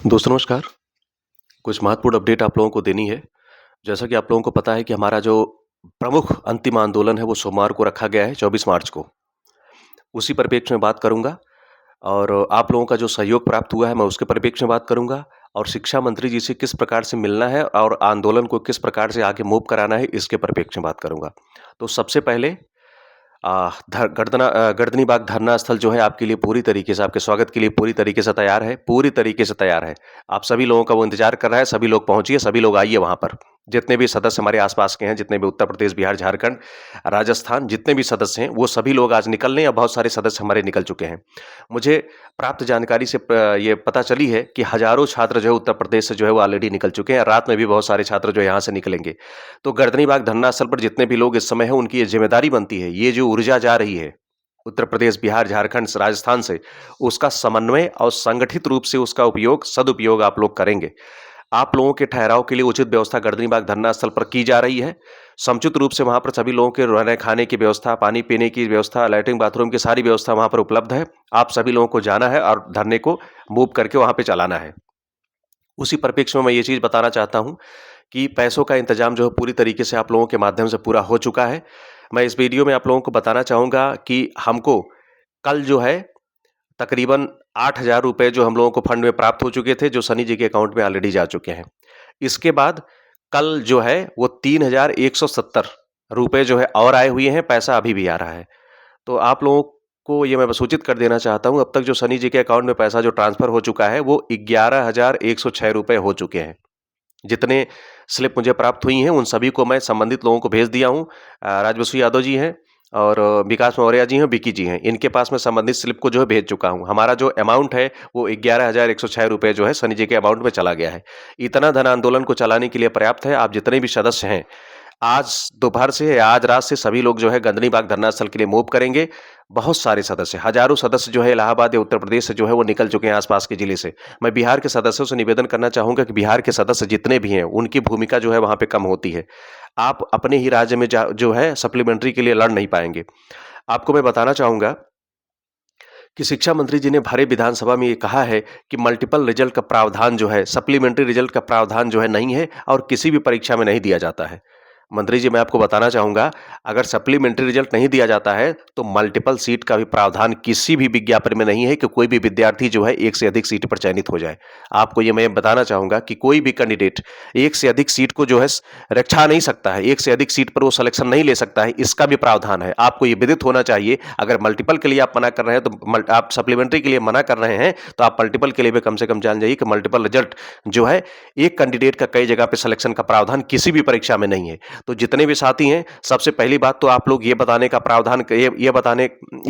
दोस्तों नमस्कार। कुछ महत्वपूर्ण अपडेट आप लोगों को देनी है। जैसा कि आप लोगों को पता है कि हमारा जो प्रमुख अंतिम आंदोलन है वो सोमवार को रखा गया है 24 मार्च को। उसी परिप्रेक्ष्य में बात करूँगा और आप लोगों का जो सहयोग प्राप्त हुआ है मैं उसके परिप्रेक्ष्य में बात करूँगा और शिक्षा मंत्री जी से किस प्रकार से मिलना है और आंदोलन को किस प्रकार से आगे मूव कराना है इसके परिप्रेक्ष्य में बात करूँगा। तो सबसे पहले गर्दनी बाग धरना स्थल जो है आपके लिए पूरी तरीके से आपके स्वागत के लिए पूरी तरीके से तैयार है, पूरी तरीके से तैयार है। आप सभी लोगों का वो इंतज़ार कर रहा है, सभी लोग पहुँचिए, सभी लोग आइए वहाँ पर। जितने भी सदस्य हमारे आस-पास के हैं, जितने भी उत्तर प्रदेश, बिहार, झारखंड, राजस्थान जितने भी सदस्य हैं, वो सभी लोग आज निकल रहे हैं और बहुत सारे सदस्य हमारे निकल चुके हैं। मुझे प्राप्त जानकारी से ये पता चली है कि हज़ारों छात्र जो है उत्तर प्रदेश से जो है वो ऑलरेडी निकल चुके हैं। रात में भी बहुत सारे छात्र जो है यहाँ से निकलेंगे। तो गर्दनी बाग धरना स्थल पर जितने भी लोग इस समय हैं, उनकी ये ज़िम्मेदारी बनती है, ये जो ऊर्जा जा रही है उत्तर प्रदेश, बिहार, झारखंड, राजस्थान से, उसका समन्वय और संगठित रूप से उसका उपयोग, सदुपयोग आप लोग करेंगे। आप लोगों के ठहराव के लिए उचित व्यवस्था गर्दनी बाग धरना स्थल पर की जा रही है। समुचित रूप से वहाँ पर सभी लोगों के रहने-खाने की व्यवस्था, पानी पीने की व्यवस्था, लैट्रिन बाथरूम की सारी व्यवस्था वहाँ पर उपलब्ध है। आप सभी लोगों को जाना है और धरने को मूव करके वहाँ पे चलाना है। उसी परिप्रेक्ष्य में मैं ये चीज़ बताना चाहता हूँ कि पैसों का इंतजाम जो है पूरी तरीके से आप लोगों के माध्यम से पूरा हो चुका है। मैं इस वीडियो में आप लोगों को बताना चाहूँगा कि हमको कल जो है तकरीबन 8,000 रुपए जो हम लोगों को फंड में प्राप्त हो चुके थे, जो सनी जी के अकाउंट में ऑलरेडी जा चुके हैं। इसके बाद कल जो है वो 3,170 रुपए जो है और आए हुए हैं, पैसा अभी भी आ रहा है। तो आप लोगों को ये मैं सूचित कर देना चाहता हूँ, अब तक जो सनी जी के अकाउंट में पैसा जो ट्रांसफ़र हो चुका है, वो 11,106 रुपए हो चुके हैं। जितने स्लिप मुझे प्राप्त हुई हैं, उन सभी को मैं संबंधित लोगों को भेज दिया हूँ। राजबसु यादव जी हैं और विकास मौर्य जी हैं, विकी जी हैं। इनके पास मैं संबंधित स्लिप को जो है भेज चुका हूँ। हमारा जो अमाउंट है, वो 11,106 रुपए जो है सनी जी के अकाउंट में चला गया है। इतना धन आंदोलन को चलाने के लिए पर्याप्त है। आप जितने भी सदस्य हैं, आज दोपहर से या आज रात से सभी लोग जो है गर्दनी बाग धरना स्थल के लिए मूव करेंगे। बहुत सारे सदस्य, हज़ारों सदस्य जो है इलाहाबाद या उत्तर प्रदेश से जो है वो निकल चुके हैं आस-पास के जिले से। मैं बिहार के सदस्यों से निवेदन करना चाहूँगा कि बिहार के सदस्य जितने भी हैं, उनकी भूमिका जो है वहाँ पे कम होती है। आप अपने ही राज्य में जो है सप्लीमेंट्री के लिए लड़ नहीं पाएँगे। आपको मैं बताना चाहूँगा कि शिक्षा मंत्री जी ने भरे विधानसभा में ये कहा है कि मल्टीपल रिजल्ट का प्रावधान जो है, सप्लीमेंट्री रिजल्ट का प्रावधान जो है नहीं है और किसी भी परीक्षा में नहीं दिया जाता है। मंत्री जी मैं आपको बताना चाहूँगा, अगर सप्लीमेंट्री रिजल्ट नहीं दिया जाता है, तो मल्टीपल सीट का भी प्रावधान किसी भी विज्ञापन में नहीं है कि कोई भी विद्यार्थी जो है एक से अधिक सीट पर चयनित हो जाए। आपको ये मैं बताना चाहूँगा कि कोई भी कैंडिडेट एक से अधिक सीट को जो है रक्षा नहीं सकता है, एक से अधिक सीट पर वो सिलेक्शन नहीं ले सकता है, इसका भी प्रावधान है। आपको ये विदित होना चाहिए, अगर मल्टीपल के लिए आप मना कर रहे हैं तो आप सप्लीमेंट्री के लिए मना कर रहे हैं, तो आप मल्टीपल के लिए भी कम से कम जान जाइए कि मल्टीपल रिजल्ट जो है, एक कैंडिडेट का कई जगह पे सिलेक्शन का प्रावधान किसी भी परीक्षा में नहीं है। तो जितने भी साथी हैं, सबसे पहली बात तो आप लोग ये बताने का प्रावधान ये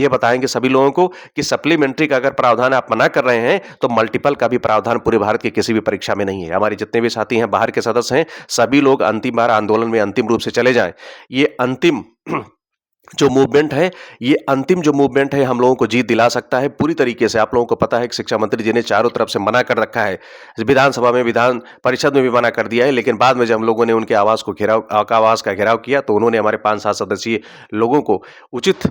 बताएंगे सभी लोगों को कि सप्लीमेंट्री का अगर प्रावधान आप मना कर रहे हैं, तो मल्टीपल का भी प्रावधान पूरे भारत की किसी भी परीक्षा में नहीं है। हमारे जितने भी साथी हैं, बाहर के सदस्य हैं, सभी लोग अंतिम बार आंदोलन में अंतिम रूप से चले जाएं। ये अंतिम जो मूवमेंट है, ये अंतिम जो मूवमेंट है, हम लोगों को जीत दिला सकता है पूरी तरीके से। आप लोगों को पता है कि शिक्षा मंत्री जी ने चारों तरफ से मना कर रखा है। विधानसभा में, विधान परिषद में भी मना कर दिया है, लेकिन बाद में जब हम लोगों ने उनके आवास का घेराव किया, तो उन्होंने हमारे 5-7 सदस्यीय लोगों को उचित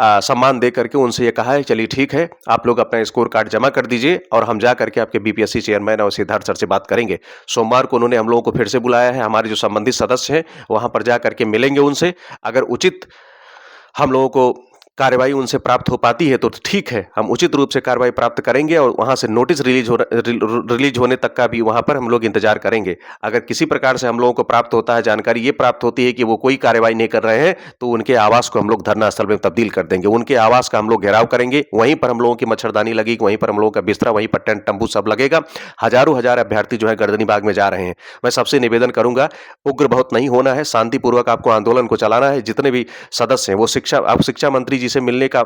सम्मान दे करके उनसे ये कहा है, चलिए ठीक है, आप लोग अपना स्कोर कार्ड जमा कर दीजिए और हम जा करके आपके बीपीएससी चेयरमैन और सिद्धार्थ सर से बात करेंगे। सोमवार को उन्होंने हम लोगों को फिर से बुलाया है। हमारे जो संबंधित सदस्य हैं, वहाँ पर जा करके मिलेंगे उनसे। अगर उचित हम लोगों को कार्रवाई उनसे प्राप्त हो पाती है तो ठीक है, हम उचित रूप से कार्रवाई प्राप्त करेंगे और वहाँ से नोटिस रिलीज होने तक का भी वहाँ पर हम लोग इंतजार करेंगे। अगर किसी प्रकार से हम लोगों को प्राप्त होता है, जानकारी ये प्राप्त होती है कि वो कोई कार्रवाई नहीं कर रहे हैं, तो उनके आवास को हम लोग धरना स्थल में तब्दील कर देंगे। उनके आवास का हम लोग घेराव करेंगे, वहीं पर हम लोगों की मच्छरदानी लगेगी, वहीं पर हम लोगों का बिस्तरा, वहीं पर टेंट तंबू सब लगेगा। हजारों हजार अभ्यर्थी जो है गर्दनी बाग में जा रहे हैं। मैं सबसे निवेदन करूंगा, उग्र बहुत नहीं होना है, शांतिपूर्वक आपको आंदोलन को चलाना है। जितने भी सदस्य हैं वो शिक्षा मंत्री जी से मिलने का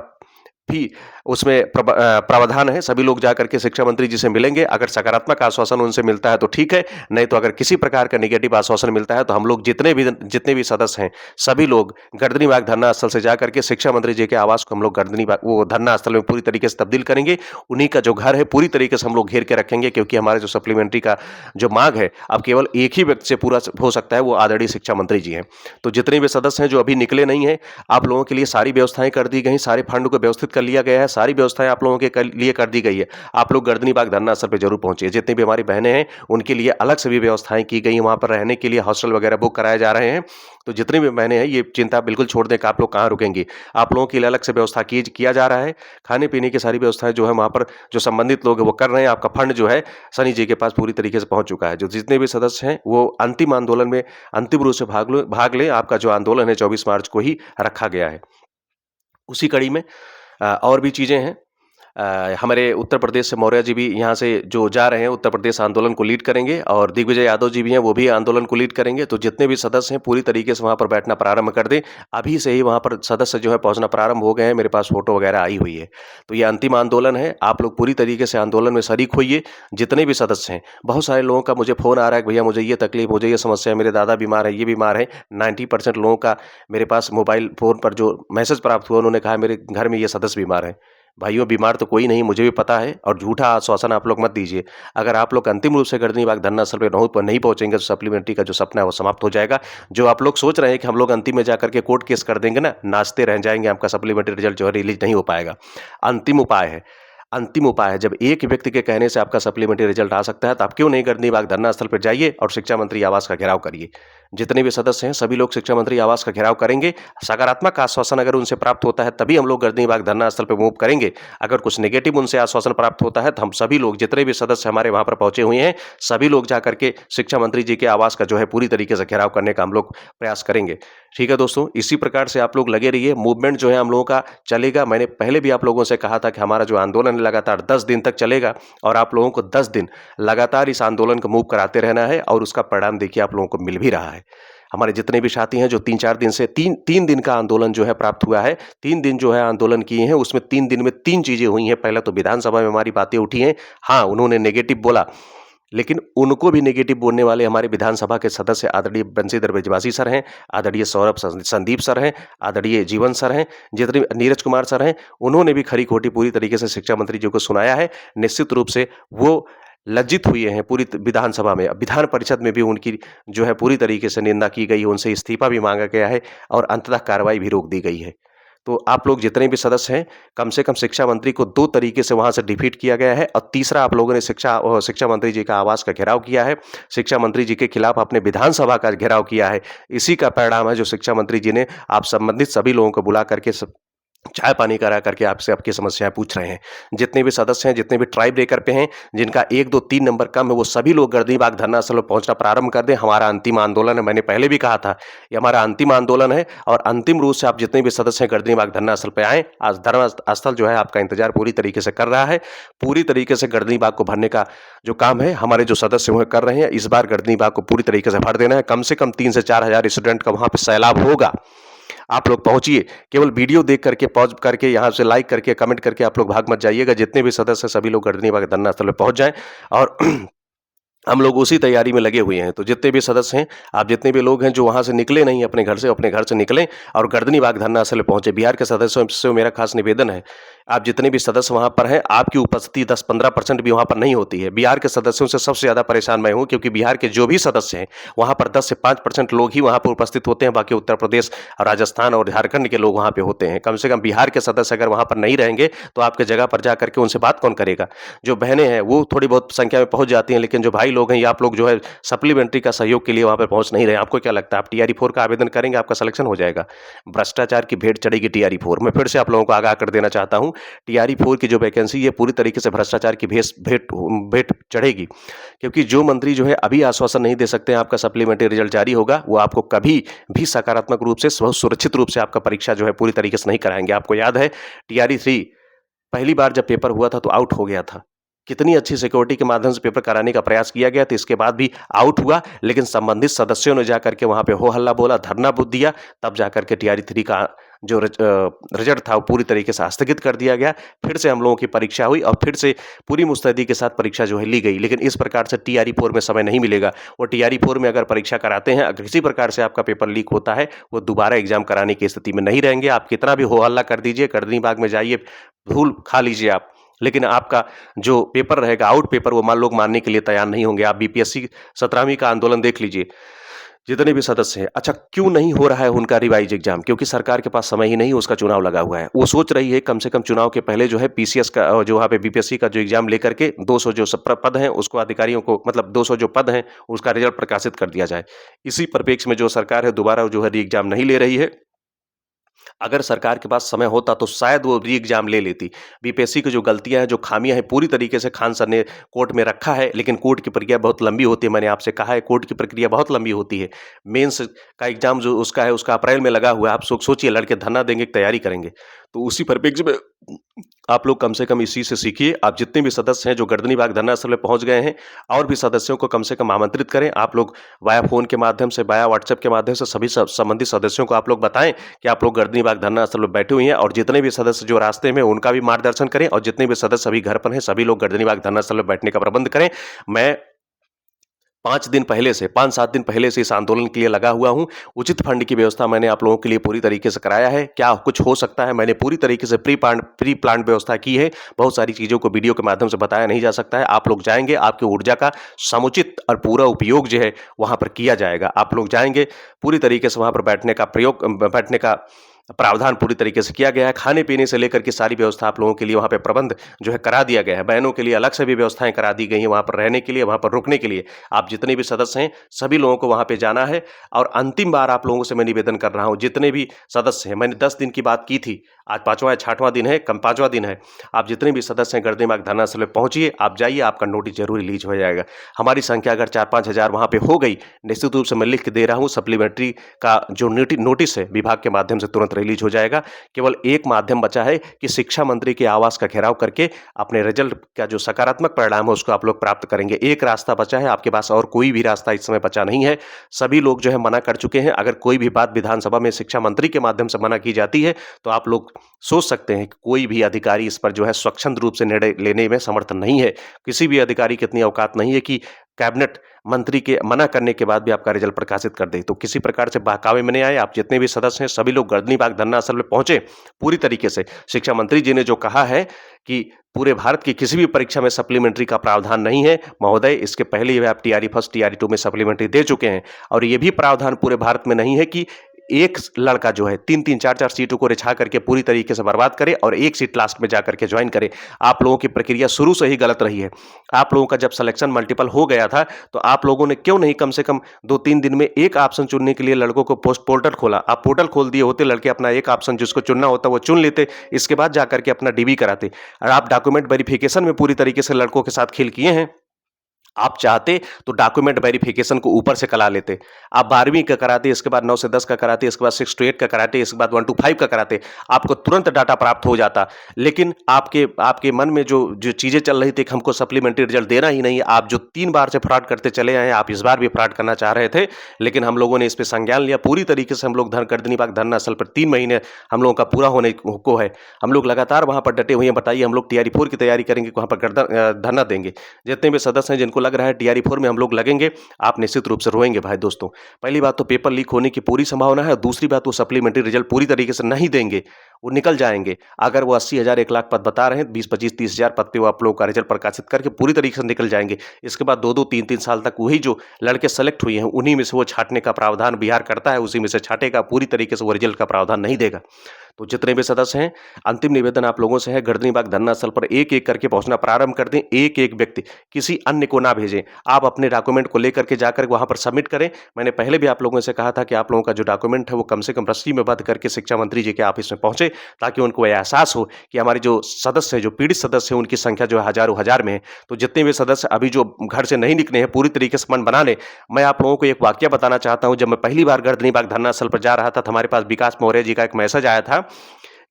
भी उसमें प्रावधान है। सभी लोग जाकर के शिक्षा मंत्री जी से मिलेंगे। अगर सकारात्मक आश्वासन उनसे मिलता है तो ठीक है, नहीं तो अगर किसी प्रकार का नेगेटिव आश्वासन मिलता है तो हम लोग जितने भी सदस्य हैं, सभी लोग गर्दनी बाग धरना स्थल से जाकर के शिक्षा मंत्री जी के आवास को हम लोग गर्दनी बाग वो धरना स्थल में पूरी तरीके से तब्दील करेंगे। उन्हीं का जो घर है पूरी तरीके से हम लोग घेर के रखेंगे, क्योंकि हमारे जो सप्लीमेंट्री का जो मांग है, अब केवल एक ही व्यक्ति से पूरा हो सकता है, वो आदरणीय शिक्षा मंत्री जी हैं। तो जितने भी सदस्य हैं जो अभी निकले नहीं हैं, आप लोगों के लिए सारी व्यवस्थाएं कर दी गई, सारे फंड को व्यवस्थित कर लिया गया है, सारी व्यवस्थाएं आप लोगों के लिए कर दी गई है। आप लोग गर्दनी बाग धरना स्थल पे जरूर पहुंचिए। जितनी भी हमारी बहनें हैं उनके लिए अलग से भी व्यवस्थाएं की गई हैं, वहां पर रहने के लिए हॉस्टल वगैरह बुक कराए जा रहे हैं। तो जितनी भी बहनें हैं ये चिंता बिल्कुल छोड़ दें कि आप लोग कहाँ रुकेंगे। आप लोगों के लिए अलग से व्यवस्था किया जा रहा है। खाने पीने की सारी व्यवस्थाएं जो है वहां पर जो संबंधित लोग हैं वो कर रहे हैं। आपका फंड जो है सनी जी के पास पूरी तरीके से पहुंच चुका है। जो जितने भी सदस्य हैं वो अंतिम आंदोलन में अंतिम रूप से भाग लें। आपका जो आंदोलन है 24 मार्च को ही रखा गया है। उसी कड़ी में और भी चीजें हैं। हमारे उत्तर प्रदेश से मौर्य जी भी यहाँ से जो जा रहे हैं उत्तर प्रदेश आंदोलन को लीड करेंगे और दिग्विजय यादव जी भी हैं, वो भी आंदोलन को लीड करेंगे। तो जितने भी सदस्य हैं पूरी तरीके से वहाँ पर बैठना प्रारंभ कर दें। अभी से ही वहाँ पर सदस्य जो है पहुँचना प्रारंभ हो गए हैं। मेरे पास फोटो वगैरह आई हुई है। तो ये अंतिम आंदोलन है। आप लोग पूरी तरीके से आंदोलन में शरीक होइए। जितने भी सदस्य हैं, बहुत सारे लोगों का मुझे फोन आ रहा है कि भैया मुझे ये तकलीफ, मुझे ये समस्या है, मेरे दादा बीमार है, ये बीमार है। 90% लोगों का मेरे पास मोबाइल फोन पर जो मैसेज प्राप्त हुआ, उन्होंने कहा मेरे घर में ये सदस्य बीमार है। भाइयों, बीमार तो कोई नहीं, मुझे भी पता है, और झूठा आश्वासन आप लोग मत दीजिए। अगर आप लोग अंतिम रूप से गर्दनी बाग धरना स्थल पे नहीं पहुंचेंगे तो सप्लीमेंट्री का जो सपना है वो समाप्त हो जाएगा। जो आप लोग सोच रहे हैं कि हम लोग अंतिम में जाकर के कोर्ट केस कर देंगे ना, नाचते रह जाएंगे, आपका सप्लीमेंट्री रिजल्ट जो है रिलीज नहीं हो पाएगा। अंतिम उपाय है, अंतिम उपाय है। जब एक व्यक्ति के कहने से आपका सप्लीमेंट्री रिजल्ट आ सकता है तो आप क्यों नहीं गर्दनी बाग धरना स्थल पर जाइए और शिक्षा मंत्री आवास का घेराव करिए। जितने भी सदस्य हैं सभी लोग शिक्षा मंत्री आवास का घेराव करेंगे। सकारात्मक आश्वासन अगर उनसे प्राप्त होता है तभी हम लोग गर्दनी बाग धरना स्थल पर मूव करेंगे। अगर कुछ नेगेटिव उनसे आश्वासन प्राप्त होता है तो हम सभी लोग, जितने भी सदस्य हमारे वहां पर पहुंचे हुए हैं, सभी लोग जाकर के शिक्षा मंत्री जी के आवास का जो है पूरी तरीके से घेराव करने का हम लोग प्रयास करेंगे। ठीक है दोस्तों, इसी प्रकार से आप लोग लगे रहिए। मूवमेंट जो है हम लोगों का चलेगा। मैंने पहले भी आप लोगों से कहा था कि हमारा जो आंदोलन लगातार 10 दिन तक चलेगा और आप लोगों को 10 दिन लगातार इस आंदोलन को मूव कराते रहना है और उसका परिणाम देखिए आप लोगों को मिल भी रहा है। हमारे जितने भी साथी हैं जो 3-4 दिन से तीन दिन का आंदोलन जो है प्राप्त हुआ है, 3 दिन जो है आंदोलन किए हैं, उसमें 3 दिन में 3 चीजें हुई हैं। पहला तो विधानसभा में हमारी बातें उठी हैं। हाँ, उन्होंने नेगेटिव बोला, लेकिन उनको भी नेगेटिव बोलने वाले हमारे विधानसभा के सदस्य आदरणीय बंशीधर ब्रजवासी सर हैं, आदरणीय सौरभ संदीप सर हैं, आदरणीय जीवन सर हैं, जितने नीरज कुमार सर हैं, उन्होंने भी खरी खोटी पूरी तरीके से शिक्षा मंत्री जी को सुनाया है। निश्चित रूप से वो लज्जित हुए हैं। पूरी विधानसभा में, विधान परिषद में भी उनकी जो है पूरी तरीके से निंदा की गई है, उनसे इस्तीफा भी मांगा गया है और अंततः कार्रवाई भी रोक दी गई है। तो आप लोग जितने भी सदस्य हैं, कम से कम शिक्षा मंत्री को 2 तरीके से वहां से डिफीट किया गया है और तीसरा आप लोगों ने शिक्षा मंत्री जी का आवास का घेराव किया है। शिक्षा मंत्री जी के खिलाफ आपने विधानसभा का घेराव किया है। इसी का परिणाम है जो शिक्षा मंत्री जी ने आप संबंधित सभी लोगों को बुला करके चाय पानी करा करके आपसे आपकी समस्याएं पूछ रहे हैं। जितने भी सदस्य हैं, जितने भी ट्राई ब्रेकर पे हैं, जिनका 1, 2, 3 नंबर कम है, वो सभी लोग गर्दनी बाग धरना स्थल पर पहुंचना प्रारंभ कर दें। हमारा अंतिम आंदोलन है। मैंने पहले भी कहा था ये हमारा अंतिम आंदोलन है और अंतिम रूप से आप जितने भी सदस्य हैं गर्दनी बाग धरना स्थल पर आए। आज धरना स्थल जो है आपका इंतजार पूरी तरीके से कर रहा है। पूरी तरीके से गर्दनी बाग को भरने का जो काम है हमारे जो सदस्य वह कर रहे हैं। इस बार गर्दनी बाग को पूरी तरीके से भर देना है। कम से कम 3 से 4 हजार स्टूडेंट का वहां पर सैलाब होगा। आप लोग पहुंचिए। केवल वीडियो देख करके पॉज करके यहाँ से लाइक करके कमेंट करके आप लोग भाग मत जाइएगा। जितने भी सदस्य सभी लोग गर्दनी बाग धरना स्थल पर पहुंच जाएं और हम लोग उसी तैयारी में लगे हुए हैं। तो जितने भी सदस्य हैं, आप जितने भी लोग हैं जो वहां से निकले नहीं अपने घर से निकलें और गर्दनी बाग धरना स्थल पहुंचे। बिहार के सदस्यों से मेरा खास निवेदन है, आप जितने भी सदस्य वहां पर हैं, आपकी उपस्थिति 10-15% भी वहां पर नहीं होती है। बिहार के सदस्यों से सबसे ज्यादा परेशान मैं हूं, क्योंकि बिहार के जो भी सदस्य हैं वहां पर 10 से 5% लोग ही वहां पर उपस्थित होते हैं। बाकी उत्तर प्रदेश, राजस्थान और झारखंड के लोग वहां पे होते हैं। कम से कम बिहार के सदस्य अगर वहां पर नहीं रहेंगे तो आपके जगह पर जाकर के उनसे बात कौन करेगा। जो बहनें हैं वो थोड़ी बहुत संख्या में पहुंच जाती हैं, लेकिन जो भाई लोग हैं या आप लोग जो है सप्लीमेंट्री का सहयोग के लिए वहां पर पहुंच नहीं रहे। आपको क्या लगता है आप TRE-4 का आवेदन करेंगे, आपका सिलेक्शन हो जाएगा? भ्रष्टाचार की भेंट चढ़ेगी TRE-4। मैं फिर से आप लोगों को आगाह कर देना चाहता हूं, TRE-4 की जो वैकेंसी है पूरी तरीके से भ्रष्टाचार की भेंट चढ़ेगी। क्योंकि जो मंत्री जो है अभी आश्वासन नहीं दे सकते हैं आपका सप्लीमेंट्री रिजल्ट जारी होगा, वो आपको कभी भी सकारात्मक रूप से, बहुत सुरक्षित रूप से आपका परीक्षा जो है पूरी तरीके से नहीं कराएंगे। आपको याद है TRE-3 पहली बार जब पेपर हुआ था तो आउट हो गया था। कितनी अच्छी सिक्योरिटी के माध्यम से पेपर कराने का प्रयास किया गया था, इसके बाद भी आउट हुआ। लेकिन संबंधित सदस्यों ने जाकर के वहां पे हो हल्ला बोला, धरना बुद्ध दिया, तब जाकर के TRE-3 का जो रिजल्ट था वो पूरी तरीके से स्थगित कर दिया गया। फिर से हम लोगों की परीक्षा हुई और फिर से पूरी मुस्तैदी के साथ परीक्षा जो है ली गई। लेकिन इस प्रकार से TRE-4 में समय नहीं मिलेगा। वो TRE-4 में अगर परीक्षा कराते हैं, अगर किसी प्रकार से आपका पेपर लीक होता है, वो दोबारा एग्जाम कराने की स्थिति में नहीं रहेंगे। आप कितना भी हो हल्ला कर दीजिए, गर्दनी बाग में जाइए, धूल खा लीजिए आप, लेकिन आपका जो पेपर रहेगा आउट पेपर, वो लोग मानने के लिए तैयार नहीं होंगे। आप BPSC 17वीं का आंदोलन देख लीजिए। जितने भी सदस्य हैं, अच्छा क्यों नहीं हो रहा है उनका रिवाइज एग्जाम? क्योंकि सरकार के पास समय ही नहीं, उसका चुनाव लगा हुआ है। वो सोच रही है कम से कम चुनाव के पहले जो है पीसीएस का जो वहाँ पे बीपीएससी का जो एग्जाम लेकर के 200 जो पद हैं उसको अधिकारियों को मतलब 200 जो पद हैं उसका रिजल्ट प्रकाशित कर दिया जाए। इसी परिप्रेक्ष्य में जो सरकार है दोबारा जो है री एग्जाम नहीं ले रही है। अगर सरकार के पास समय होता तो शायद वो री एग्जाम ले लेती। बीपीएससी की जो गलतियां हैं, जो खामियां हैं, पूरी तरीके से खान सर ने कोर्ट में रखा है, लेकिन कोर्ट की प्रक्रिया बहुत लंबी होती है। मैंने आपसे कहा है कोर्ट की प्रक्रिया बहुत लंबी होती है। मेंस का एग्जाम जो उसका है उसका अप्रैल में लगा हुआ है। आप सोचिए लड़के धरना देंगे, तैयारी करेंगे। तो उसी परिप्रेक्ष्य में आप लोग कम से कम इसी से सीखिए। आप जितने भी सदस्य हैं जो गर्दनी बाग धरना स्थल में पहुंच गए हैं, और भी सदस्यों को कम से कम आमंत्रित करें। आप लोग वाया फोन के माध्यम से, वाया व्हाट्सएप के माध्यम से सभी संबंधित सदस्यों को आप लोग बताएं कि आप लोग गर्दनी बाग धरना स्थल में बैठे हुए हैं, और जितने भी सदस्य जो रास्ते में उनका भी मार्गदर्शन करें, और जितने भी सदस्य अभी घर पर हैं सभी लोग गर्दनी बाग धरना स्थल में बैठने का प्रबंध करें। मैं 5 दिन पहले से 5-7 दिन पहले से इस आंदोलन के लिए लगा हुआ हूं। उचित फंड की व्यवस्था मैंने आप लोगों के लिए पूरी तरीके से कराया है। क्या कुछ हो सकता है, मैंने पूरी तरीके से प्री प्लान व्यवस्था की है। बहुत सारी चीज़ों को वीडियो के माध्यम से बताया नहीं जा सकता है। आप लोग जाएँगे, आपकी ऊर्जा का समुचित और पूरा उपयोग जो है वहाँ पर किया जाएगा। आप लोग जाएँगे, पूरी तरीके से वहाँ पर बैठने का प्रावधान पूरी तरीके से किया गया है। खाने-पीने से लेकर के सारी व्यवस्था आप लोगों के लिए वहाँ पे प्रबंध जो है करा दिया गया है। बहनों के लिए अलग से भी व्यवस्थाएँ करा दी गई हैं वहाँ पर रहने के लिए, वहाँ पर रुकने के लिए। आप जितने भी सदस्य हैं, सभी लोगों को वहाँ पे जाना है। और अंतिम बार आप लोगों से मैं निवेदन कर रहा हूँ, जितने भी सदस्य हैं, मैंने 10 दिन की बात की थी, आज 5वां या 6वां दिन है, 5वां दिन है। आप जितने भी सदस्य हैं गर्दनी बाग धरना स्थल में पहुँचिए, आप जाइए, आपका नोटिस ज़रूर रिलीज़ हो जाएगा। हमारी संख्या अगर 4-5 हज़ार वहाँ पे हो गई, निश्चित रूप से मैं लिख के दे रहा हूँ, सप्लीमेंट्री का जो नोटिस है विभाग के माध्यम से तुरंत रिलीज़ हो जाएगा। केवल एक माध्यम बचा है कि शिक्षा मंत्री के आवास का घेराव करके अपने रिजल्ट का जो सकारात्मक परिणाम है उसको आप लोग प्राप्त करेंगे। एक रास्ता बचा है, आपके पास और कोई भी रास्ता इस समय बचा नहीं है। सभी लोग जो है मना कर चुके हैं। अगर कोई भी बात विधानसभा में शिक्षा मंत्री के माध्यम से मना की जाती है तो आप लोग सोच सकते हैं कि कोई भी अधिकारी इस पर जो है स्वच्छंद रूप से निर्णय लेने में समर्थ नहीं है। किसी भी अधिकारी की इतनी औकात नहीं है कि कैबिनेट मंत्री के मना करने के बाद भी आपका रिजल्ट प्रकाशित कर दे। तो किसी प्रकार से बहकावे में नहीं आए। आप जितने भी सदस्य हैं सभी लोग गर्दनी बाग धरना स्थल में पहुंचे पूरी तरीके से। शिक्षा मंत्री जी ने जो कहा है कि पूरे भारत की किसी भी परीक्षा में सप्लीमेंट्री का प्रावधान नहीं है, महोदय इसके पहले ही आप टीआरई फर्स्ट टीआरई 2 में सप्लीमेंट्री दे चुके हैं। और ये भी प्रावधान पूरे भारत में नहीं है कि एक लड़का जो है 3-3 4-4 सीटों को रिझा करके पूरी तरीके से बर्बाद करे और एक सीट लास्ट में जाकर के ज्वाइन करे। आप लोगों की प्रक्रिया शुरू से ही गलत रही है। आप लोगों का जब सिलेक्शन मल्टीपल हो गया था तो आप लोगों ने क्यों नहीं कम से कम 2-3 दिन में एक ऑप्शन चुनने के लिए लड़कों को पोर्टल खोला। आप पोर्टल खोल दिए होते, लड़के अपना एक ऑप्शन जिसको चुनना होता वो चुन लेते, इसके बाद जाकर के अपना डीबी कराते। और आप डॉक्यूमेंट वेरिफिकेशन में पूरी तरीके से लड़कों के साथ खेल किए हैं। आप चाहते तो डॉक्यूमेंट वेरिफिकेशन को ऊपर से करा लेते। आप 12वीं का कराते, इसके बाद 9 से 10 का कराते, इसके बाद 6 to 8 का कराते, इसके बाद 1 to 5 का कराते, आपको तुरंत डाटा प्राप्त हो जाता। लेकिन आपके मन में जो चीज़ें चल रही थी कि हमको सप्लीमेंट्री रिजल्ट देना ही नहीं है। आप जो 3 बार से फ्रॉड करते चले आए हैं, आप इस बार भी फ्रॉड करना चाह रहे थे, लेकिन हम लोगों ने इस पे संज्ञान लिया। पूरी तरीके से हम लोग गर्दनी बाग धरना स्थल पर 3 महीने हम लोगों का पूरा होने को है। हम लोग लगातार वहाँ पर डटे हुए हैं। बताइए हम लोग टीआरई 4 की तैयारी करेंगे, वहाँ पर धरना देंगे। जितने भी सदस्य हैं जिनको लग रहा है टीआरई 4 में हम लोग लगेंगे, आप निश्चित रूप से रोएंगे भाई दोस्तों। पहली बात तो पेपर लीक होने की पूरी संभावना है, और दूसरी बात वो सप्लीमेंट्री रिजल्ट पूरी तरीके से नहीं देंगे, वो निकल जाएंगे। अगर वो 80,000 1 लाख पद बता रहे हैं, 20, 25, 30,000 पद पे वो आप लोगों का रिजल्ट प्रकाशित करके पूरी तरीके से निकल जाएंगे। इसके बाद 2-2, 3-3 साल तक वही जो लड़के सेलेक्ट हुए हैं उन्हीं में से वो छांटने का प्रावधान बिहार करता है, उसी में से छांटेगा। पूरी तरीके से वो रिजल्ट का प्रावधान नहीं देगा। तो जितने भी सदस्य हैं, अंतिम निवेदन आप लोगों से है, गर्दनी बाग धरना स्थल पर एक-एक करके पहुंचना प्रारंभ कर दें। एक-एक व्यक्ति, किसी अन्य को ना भेजें। आप अपने डॉक्यूमेंट को लेकर के जाकर वहां पर सबमिट करें। मैंने पहले भी आप लोगों से कहा था कि आप लोगों का जो डॉक्यूमेंट है वो कम से कम रस्सी में बंद करके शिक्षा मंत्री जी के ऑफिस में पहुंचे, ताकि उनको एहसास हो कि हमारे जो सदस्य है, जो पीड़ित सदस्य है, उनकी संख्या जो है हजारों हजार में है। तो जितने भी सदस्य अभी जो घर से नहीं निकले हैं, पूरी तरीके से मन बना लें। मैं आप लोगों को एक वाक्य बताना चाहता हूं। जब मैं पहली बार गर्दनी बाग धरना स्थल पर जा रहा था तो हमारे पास विकास मौर्य जी का एक मैसेज आया था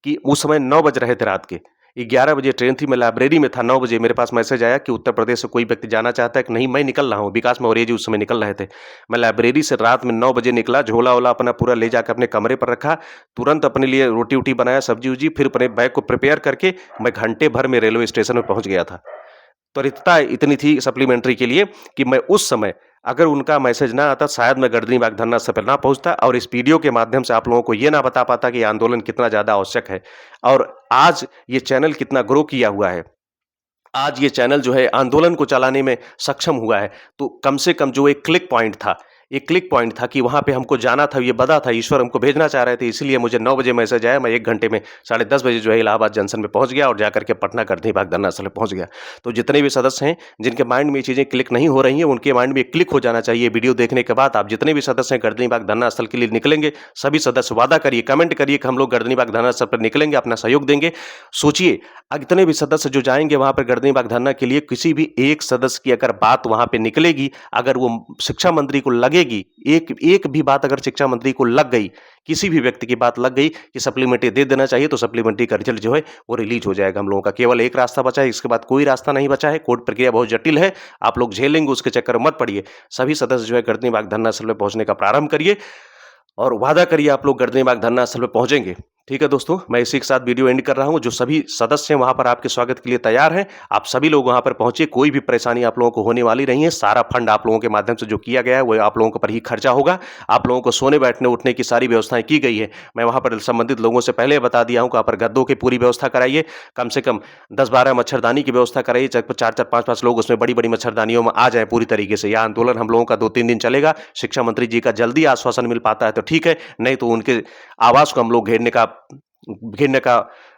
कि उस समय 9 बज रहे थे रात के, 11 बजे ट्रेन थी, मैं लाइब्रेरी में था। 9 बजे मेरे पास मैसेज आया कि उत्तर प्रदेश से कोई व्यक्ति जाना चाहता है कि नहीं, मैं निकल रहा हूँ। विकास मौर्य जी उस समय निकल रहे थे। मैं लाइब्रेरी से रात में 9 बजे निकला, झोला-वोला अपना पूरा ले जाकर अपने कमरे पर रखा, तुरंत अपने लिए रोटी-वोटी बनाया, सब्जी-वब्जी, फिर अपने बैग को प्रिपेयर करके मैं घंटे भर में रेलवे स्टेशन में पहुँच गया था। त्वरितता इतनी थी सप्लीमेंट्री के लिए कि मैं उस समय, अगर उनका मैसेज ना आता, शायद मैं गर्दनी बाग धरना स्थल पर ना पहुंचता और इस वीडियो के माध्यम से आप लोगों को ये ना बता पाता कि आंदोलन कितना ज़्यादा आवश्यक है और आज ये चैनल कितना ग्रो किया हुआ है। आज ये चैनल जो है आंदोलन को चलाने में सक्षम हुआ है। तो कम से कम जो एक क्लिक पॉइंट था, एक क्लिक पॉइंट था कि वहाँ पे हमको जाना था, ये बता था, ईश्वर हमको भेजना चाह रहे थे, इसीलिए मुझे 9 बजे मैसेज आया, मैं 1 घंटे में 10:30 बजे जो है इलाहाबाद जंक्शन में पहुँच गया और जाकर के पटना गर्दनी बाग धरना स्थल पे पहुँच गया। तो जितने भी सदस्य हैं, जिनके माइंड में ये चीज़ें क्लिक नहीं हो रही हैं, उनके माइंड में ये क्लिक हो जाना चाहिए। वीडियो देखने के बाद आप जितने भी सदस्य हैं गर्दनी बाग धरना स्थल के लिए निकलेंगे, सभी सदस्य वादा करिए, कमेंट करिए कि हम लोग गर्दनी बाग धरना स्थल पर निकलेंगे, अपना सहयोग देंगे। सोचिए, इतने भी सदस्य जो जाएँगे वहाँ पर गर्दनी बाग धरना के लिए, किसी भी एक सदस्य की अगर बात वहाँ पे निकलेगी, अगर वो शिक्षा मंत्री को लगेगी, एक भी बात अगर शिक्षा मंत्री को लग गई, किसी भी व्यक्ति की बात लग गई कि सप्लीमेंट्री दे देना चाहिए, तो सप्लीमेंट्री का रिजल्ट जो है वो रिलीज हो जाएगा हम लोगों का। केवल एक रास्ता बचा है, इसके बाद कोई रास्ता नहीं बचा है। कोर्ट प्रक्रिया बहुत जटिल है, आप लोग झेलेंगे, उसके चक्कर में मत पड़िए। सभी सदस्य जो है गर्दनी बाग धरना स्थल पे पहुंचने का प्रारंभ करिए और वादा करिए आप लोग गर्दनी बाग धरना स्थल पे पहुंचेंगे। ठीक है दोस्तों, मैं इसी के साथ वीडियो एंड कर रहा हूं। जो सभी सदस्य हैं वहां पर आपके स्वागत के लिए तैयार हैं। आप सभी लोग वहां पर पहुंचिए, कोई भी परेशानी आप लोगों को होने वाली नहीं है। सारा फंड आप लोगों के माध्यम से जो किया गया है वो आप लोगों के पर ही खर्चा होगा। आप लोगों को सोने बैठने उठने की सारी व्यवस्थाएं की गई है। मैं वहां पर संबंधित लोगों से पहले बता दिया हूं कि वहां पर गद्दों की पूरी व्यवस्था कराइए, कम से कम 10-12 मच्छरदानी की व्यवस्था कराइए, 4-4 5-5 लोग उसमें बड़ी-बड़ी मच्छरदानियों में आ जाएं पूरी तरीके से। यह आंदोलन हम लोगों का 2-3 दिन चलेगा। शिक्षा मंत्री जी का जल्दी आश्वासन मिल पाता है तो ठीक है, नहीं तो उनके आवास को हम लोग घेरने का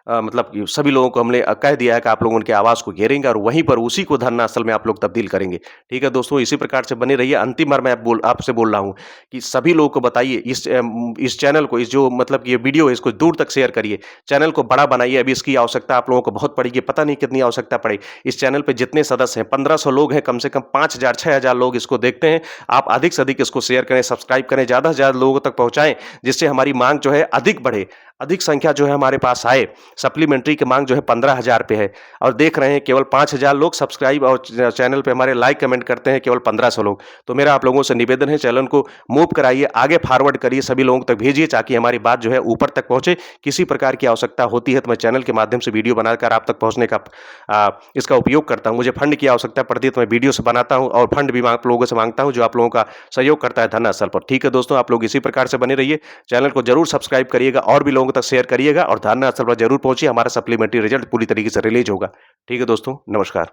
मतलब कि सभी लोगों को हमने कह दिया है कि आप लोग उनके आवास को घेरेंगे और वहीं पर उसी को धरना स्थल में आप लोग तब्दील करेंगे। ठीक है दोस्तों, इसी प्रकार से बने रहिए। अंतिम बार मैं आपसे बोल रहा हूँ कि सभी लोगों को बताइए, इस चैनल को, इस जो मतलब कि ये वीडियो है, इसको दूर तक शेयर करिए, चैनल को बड़ा बनाइए। अभी इसकी आवश्यकता आप लोगों को बहुत पड़ेगी, पता नहीं कितनी आवश्यकता पड़े। इस चैनल पे जितने सदस्य हैं, 1500 लोग हैं, कम से कम 5000-6000 लोग इसको देखते हैं। आप अधिक से अधिक इसको शेयर करें, सब्सक्राइब करें, ज़्यादा से ज़्यादा लोगों तक पहुँचाएं, जिससे हमारी मांग जो है अधिक बढ़े, अधिक संख्या जो है हमारे पास आए। सप्लीमेंट्री की मांग जो है 15,000 पे है और देख रहे हैं केवल 5,000 लोग सब्सक्राइब और चैनल पे हमारे लाइक कमेंट करते हैं, केवल 1500 लोग। तो मेरा आप लोगों से निवेदन है, चैनल को मूव कराइए, आगे फॉरवर्ड करिए, सभी लोगों तक भेजिए ताकि हमारी बात जो है ऊपर तक पहुंचे। किसी प्रकार की आवश्यकता होती है तो मैं चैनल के माध्यम से वीडियो बनाकर आप तक पहुंचने का इसका उपयोग करता हूं। मुझे फंड की आवश्यकता पड़ती है तो मैं वीडियो से बनाता हूं और फंड भी आप लोगों से मांगता हूं, जो आप लोगों का सहयोग करता है धरना स्थल पर। ठीक है दोस्तों, आप लोग इसी प्रकार से बने रहिए, चैनल को जरूर सब्सक्राइब करिएगा और भी लोगों तक शेयर करिएगा और धरना स्थल पर जरूर पहुंचिए। हमारा सप्लीमेंट्री रिजल्ट पूरी तरीके से रिलीज होगा। ठीक है दोस्तों, नमस्कार।